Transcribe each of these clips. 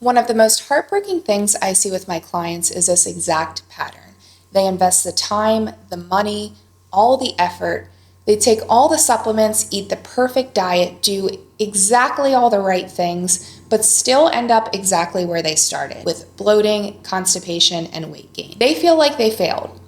One of the most heartbreaking things I see with my clients is this exact pattern. They invest the time, the money, all the effort. They take all the supplements, eat the perfect diet, do exactly all the right things, but still end up exactly where they started, with bloating, constipation, and weight gain. They feel like they failed.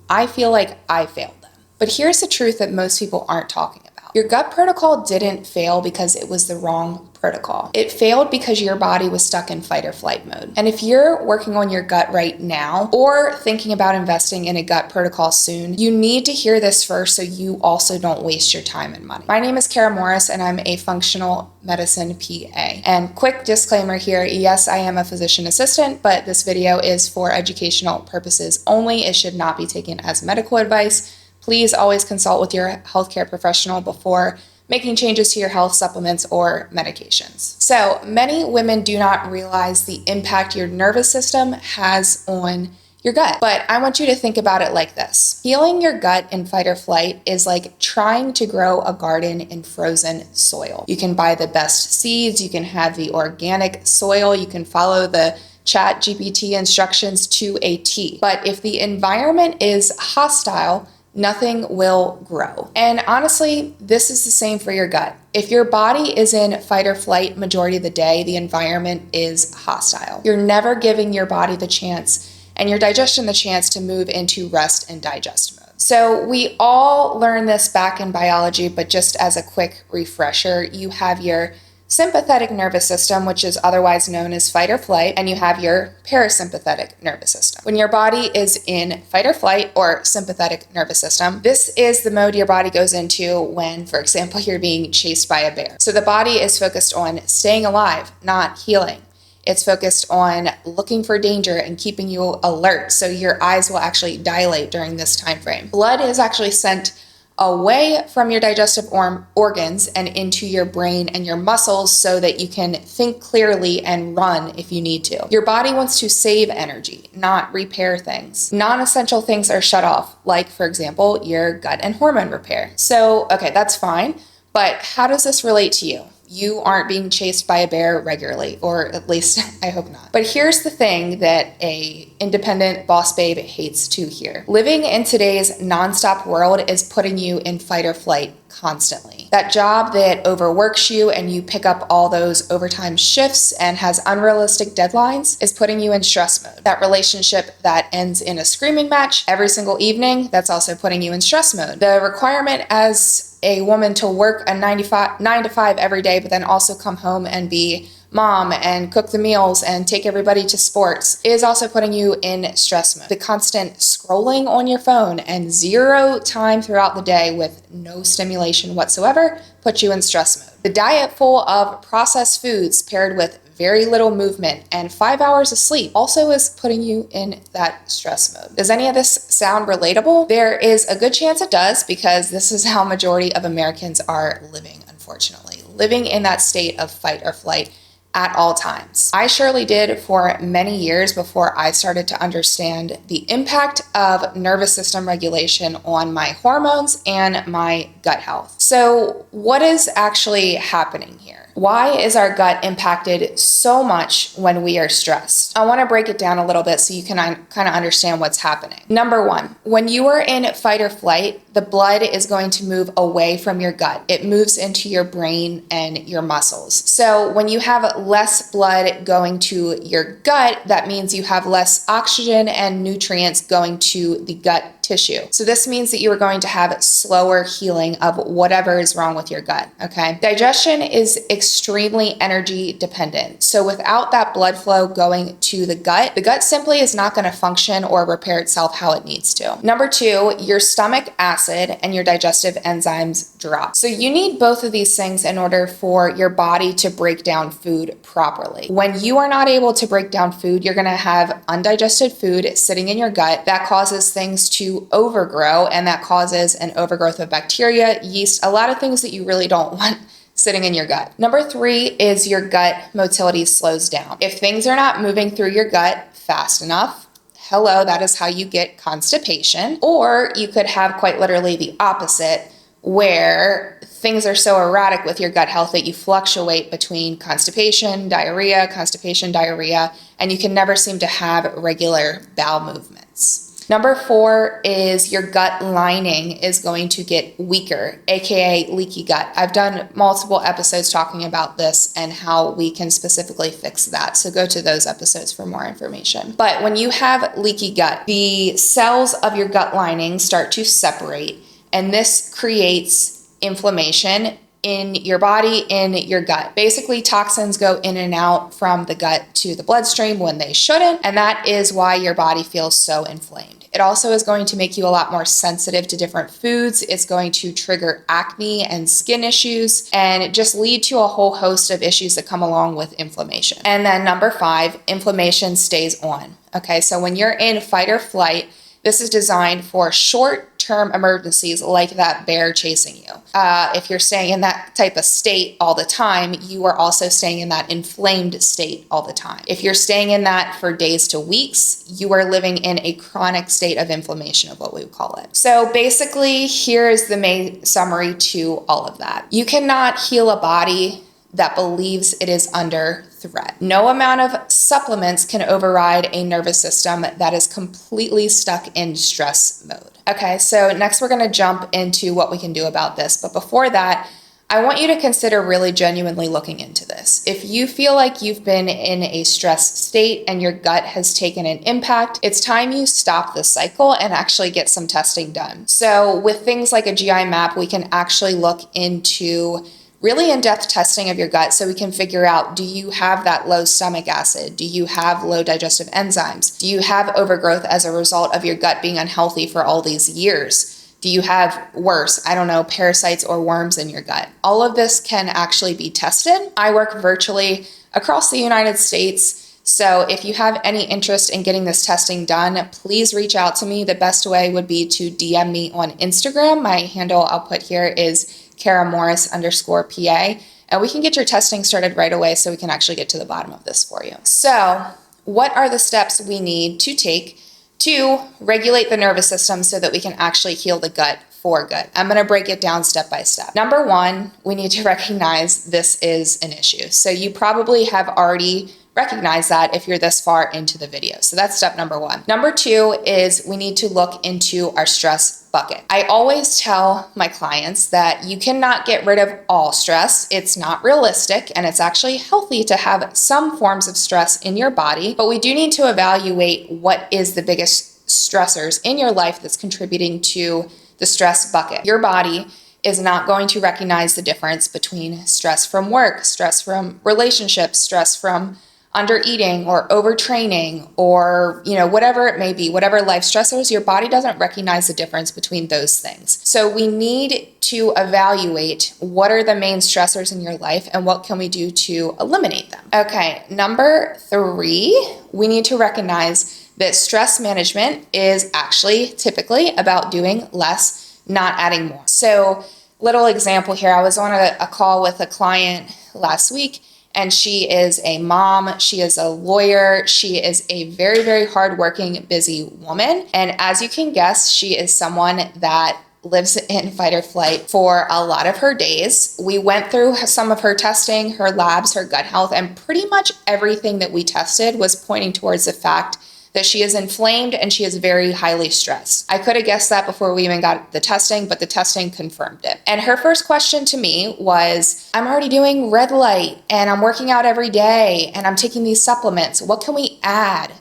I feel like I failed them. But here's the truth that most people aren't talking about. Your gut protocol didn't fail because it was the wrong protocol. It failed because your body was stuck in fight or flight mode. And if you're working on your gut right now or thinking about investing in a gut protocol soon, you need to hear this first so you also don't waste your time and money. My name is Kara Morris and I'm a functional medicine PA. And quick disclaimer here, yes, I am a physician assistant, but this video is for educational purposes only. It should not be taken as medical advice. Please always consult with your healthcare professional before making changes to your health supplements or medications. So many women do not realize the impact your nervous system has on your gut. But I want you to think about it like this. Healing your gut in fight or flight is like trying to grow a garden in frozen soil. You can buy the best seeds, you can have the organic soil, you can follow the ChatGPT instructions to a T. But if the environment is hostile, nothing will grow. And honestly, this is the same for your gut. If your body is in fight or flight majority of the day, the environment is hostile. You're never giving your body the chance and your digestion the chance to move into rest and digest mode. So we all learn this back in biology, but just as a quick refresher, you have your sympathetic nervous system, which is otherwise known as fight or flight, and you have your parasympathetic nervous system. When your body is in fight or flight or sympathetic nervous system, this is the mode your body goes into when, for example, you're being chased by a bear. So the body is focused on staying alive, not healing. It's focused on looking for danger and keeping you alert, so your eyes will actually dilate during this time frame. Blood is actually sent away from your digestive organs and into your brain and your muscles so that you can think clearly and run if you need to. Your body wants to save energy, not repair things. Non-essential things are shut off, like, for example, your gut and hormone repair. So, okay, that's fine, but how does this relate to you? You aren't being chased by a bear regularly, or at least I hope not. But here's the thing that a independent boss babe hates to hear. Living in today's nonstop world is putting you in fight or flight constantly. That job that overworks you and you pick up all those overtime shifts and has unrealistic deadlines is putting you in stress mode. That relationship that ends in a screaming match every single evening, that's also putting you in stress mode. The requirement as a woman to work a 9 to 5 every day, but then also come home and be mom and cook the meals and take everybody to sports is also putting you in stress mode. The constant scrolling on your phone and zero time throughout the day with no stimulation whatsoever puts you in stress mode. The diet full of processed foods paired with very little movement and 5 hours of sleep also is putting you in that stress mode. Does any of this sound relatable? There is a good chance it does, because this is how majority of Americans are living, unfortunately. Living in that state of fight or flight at all times. I surely did for many years before I started to understand the impact of nervous system regulation on my hormones and my gut health. So what is actually happening here? Why is our gut impacted so much when we are stressed? I want to break it down a little bit so you can kind of understand what's happening. Number one, when you are in fight or flight, the blood is going to move away from your gut. It moves into your brain and your muscles. So when you have less blood going to your gut, that means you have less oxygen and nutrients going to the gut tissue. So this means that you are going to have slower healing of whatever is wrong with your gut, okay? Digestion is extremely energy dependent. So without that blood flow going to the gut simply is not going to function or repair itself how it needs to. Number two, your stomach acid and your digestive enzymes drop. So you need both of these things in order for your body to break down food properly. When you are not able to break down food, you're going to have undigested food sitting in your gut that causes things to overgrow, and that causes an overgrowth of bacteria, yeast, a lot of things that you really don't want sitting in your gut. Number three is your gut motility slows down. If things are not moving through your gut fast enough, hello, that is how you get constipation. Or you could have quite literally the opposite, where things are so erratic with your gut health that you fluctuate between constipation, diarrhea, and you can never seem to have regular bowel movements. Number 4 is your gut lining is going to get weaker, aka leaky gut. I've done multiple episodes talking about this and how we can specifically fix that. So go to those episodes for more information. But when you have leaky gut, the cells of your gut lining start to separate, and this creates inflammation in your body, in your gut. Basically, toxins go in and out from the gut to the bloodstream when they shouldn't, and that is why your body feels so inflamed. It also is going to make you a lot more sensitive to different foods. It's going to trigger acne and skin issues, and just lead to a whole host of issues that come along with inflammation. And then number 5, inflammation stays on. Okay, so when you're in fight or flight, this is designed for short-term emergencies like that bear chasing you. If you're staying in that type of state all the time, you are also staying in that inflamed state all the time. If you're staying in that for days to weeks, you are living in a chronic state of inflammation, of what we would call it. So basically, here is the main summary to all of that. You cannot heal a body that believes it is under threat. No amount of supplements can override a nervous system that is completely stuck in stress mode. Okay, so next we're going to jump into what we can do about this. But before that, I want you to consider really genuinely looking into this. If you feel like you've been in a stress state and your gut has taken an impact, it's time you stop the cycle and actually get some testing done. So with things like a GI map, we can actually look into really in-depth testing of your gut so we can figure out, do you have that low stomach acid? Do you have low digestive enzymes? Do you have overgrowth as a result of your gut being unhealthy for all these years? Do you have worse, parasites or worms in your gut? All of this can actually be tested. I work virtually across the United States. So if you have any interest in getting this testing done, please reach out to me. The best way would be to DM me on Instagram. My handle I'll put here is Kara_Morris_PA, and we can get your testing started right away so we can actually get to the bottom of this for you. So what are the steps we need to take to regulate the nervous system so that we can actually heal the gut for good? I'm going to break it down step by step. Number 1, we need to recognize this is an issue. So you probably have already recognized that if you're this far into the video. So that's step number 1. Number 2 is we need to look into our stress bucket. I always tell my clients that you cannot get rid of all stress. It's not realistic, and it's actually healthy to have some forms of stress in your body, but we do need to evaluate what is the biggest stressors in your life that's contributing to the stress bucket. Your body is not going to recognize the difference between stress from work, stress from relationships, stress from under eating or overtraining or, whatever it may be, whatever life stressors, your body doesn't recognize the difference between those things. So we need to evaluate what are the main stressors in your life and what can we do to eliminate them. Okay, number 3, we need to recognize that stress management is actually typically about doing less, not adding more. So little example here, I was on a call with a client last week, and she is a mom, she is a lawyer, she is a very, very hardworking, busy woman. And as you can guess, she is someone that lives in fight or flight for a lot of her days. We went through some of her testing, her labs, her gut health, and pretty much everything that we tested was pointing towards the fact that she is inflamed and she is very highly stressed. I could have guessed that before we even got the testing, but the testing confirmed it. And her first question to me was, I'm already doing red light and I'm working out every day and I'm taking these supplements. What can we add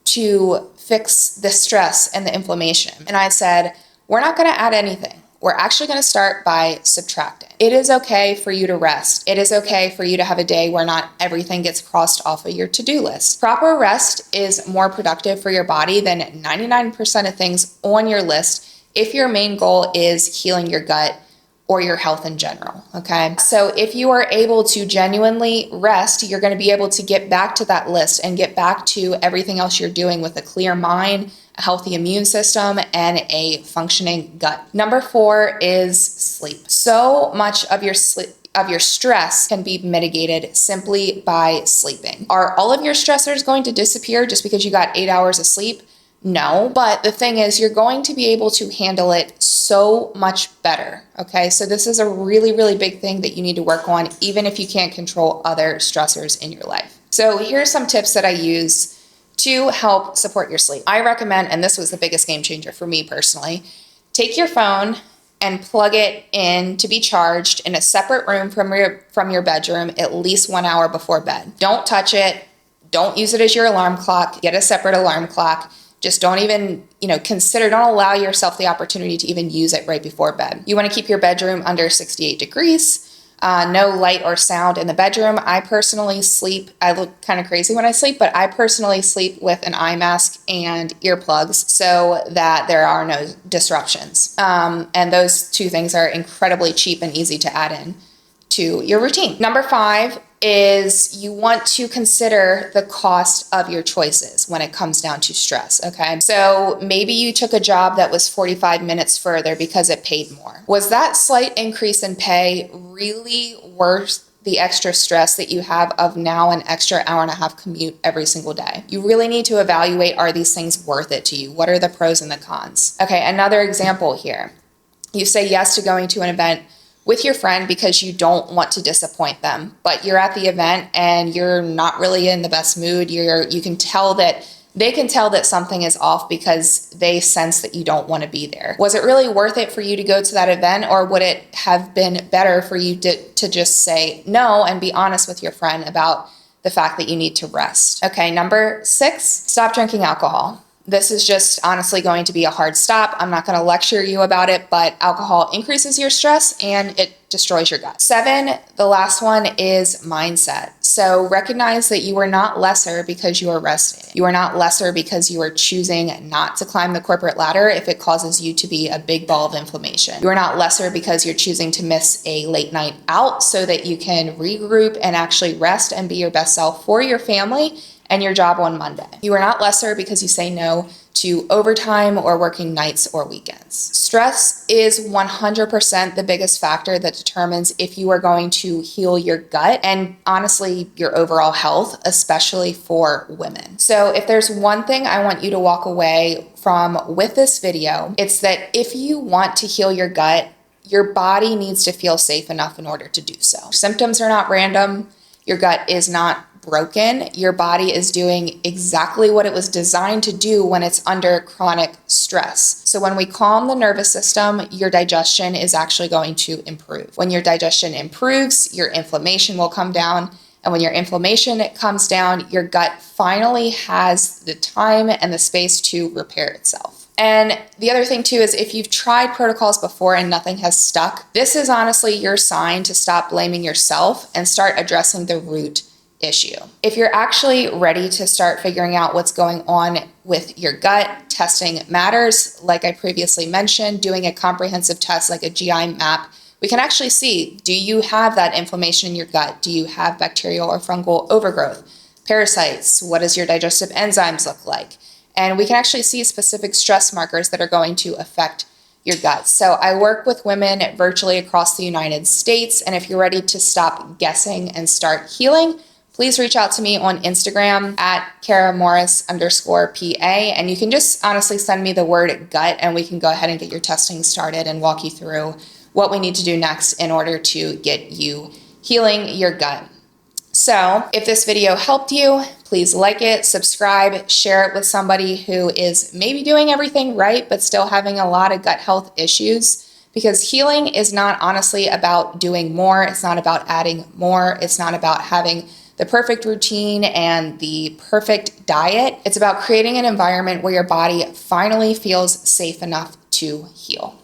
to fix the stress and the inflammation? And I said, we're not going to add anything. We're actually going to start by subtracting. It is okay for you to rest. It is okay for you to have a day where not everything gets crossed off of your to-do list. Proper rest is more productive for your body than 99% of things on your list if your main goal is healing your gut or your health in general, okay? So if you are able to genuinely rest, you're going to be able to get back to that list and get back to everything else you're doing with a clear mind, a healthy immune system, and a functioning gut. Number 4 is sleep. So much of your stress can be mitigated simply by sleeping. Are all of your stressors going to disappear just because you got 8 hours of sleep? No, but the thing is, you're going to be able to handle it so much better, okay? So this is a really, really big thing that you need to work on, even if you can't control other stressors in your life. So here's some tips that I use to help support your sleep. I recommend, and this was the biggest game changer for me personally, take your phone and plug it in to be charged in a separate room from your bedroom at least 1 hour before bed. Don't touch it. Don't use it as your alarm clock. Get a separate alarm clock. Just don't even, don't allow yourself the opportunity to even use it right before bed. You want to keep your bedroom under 68 degrees. No light or sound in the bedroom. I personally sleep, I look kind of crazy when I sleep, but I personally sleep with an eye mask and earplugs so that there are no disruptions. And those two things are incredibly cheap and easy to add in to your routine. Number 5 is you want to consider the cost of your choices when it comes down to stress, okay? So maybe you took a job that was 45 minutes further because it paid more. Was that slight increase in pay really worth the extra stress that you have of now an extra hour and a half commute every single day? You really need to evaluate, are these things worth it to you? What are the pros and the cons? Okay, another example here. You say yes to going to an event with your friend because you don't want to disappoint them, but you're at the event and you're not really in the best mood. You can tell that they can tell that something is off because they sense that you don't want to be there. Was it really worth it for you to go to that event, or would it have been better for you to just say no and be honest with your friend about the fact that you need to rest? Okay, number 6, stop drinking alcohol. This is just honestly going to be a hard stop. I'm not going to lecture you about it, but alcohol increases your stress and it destroys your gut. 7, the last one is mindset. So recognize that you are not lesser because you are resting. You are not lesser because you are choosing not to climb the corporate ladder if it causes you to be a big ball of inflammation. You are not lesser because you're choosing to miss a late night out so that you can regroup and actually rest and be your best self for your family and your job on Monday. You are not lesser because you say no to overtime or working nights or weekends. Stress is 100% the biggest factor that determines if you are going to heal your gut and honestly your overall health, especially for women. So if there's one thing I want you to walk away from with this video, it's that if you want to heal your gut, your body needs to feel safe enough in order to do so. Symptoms are not random. Your gut is not broken. Your body is doing exactly what it was designed to do when it's under chronic stress. So when we calm the nervous system, your digestion is actually going to improve. When your digestion improves, your inflammation will come down. And when your inflammation comes down, your gut finally has the time and the space to repair itself. And the other thing too is if you've tried protocols before and nothing has stuck, this is honestly your sign to stop blaming yourself and start addressing the root issue. If you're actually ready to start figuring out what's going on with your gut, testing matters. Like I previously mentioned, doing a comprehensive test like a GI map, we can actually see, do you have that inflammation in your gut? Do you have bacterial or fungal overgrowth? Parasites? What does your digestive enzymes look like? And we can actually see specific stress markers that are going to affect your gut. So I work with women virtually across the United States. And if you're ready to stop guessing and start healing, please reach out to me on Instagram at @KaraMorris_PA. And you can just honestly send me the word gut and we can go ahead and get your testing started and walk you through what we need to do next in order to get you healing your gut. So if this video helped you, please like it, subscribe, share it with somebody who is maybe doing everything right, but still having a lot of gut health issues. Because healing is not honestly about doing more. It's not about adding more. It's not about having the perfect routine and the perfect diet. It's about creating an environment where your body finally feels safe enough to heal.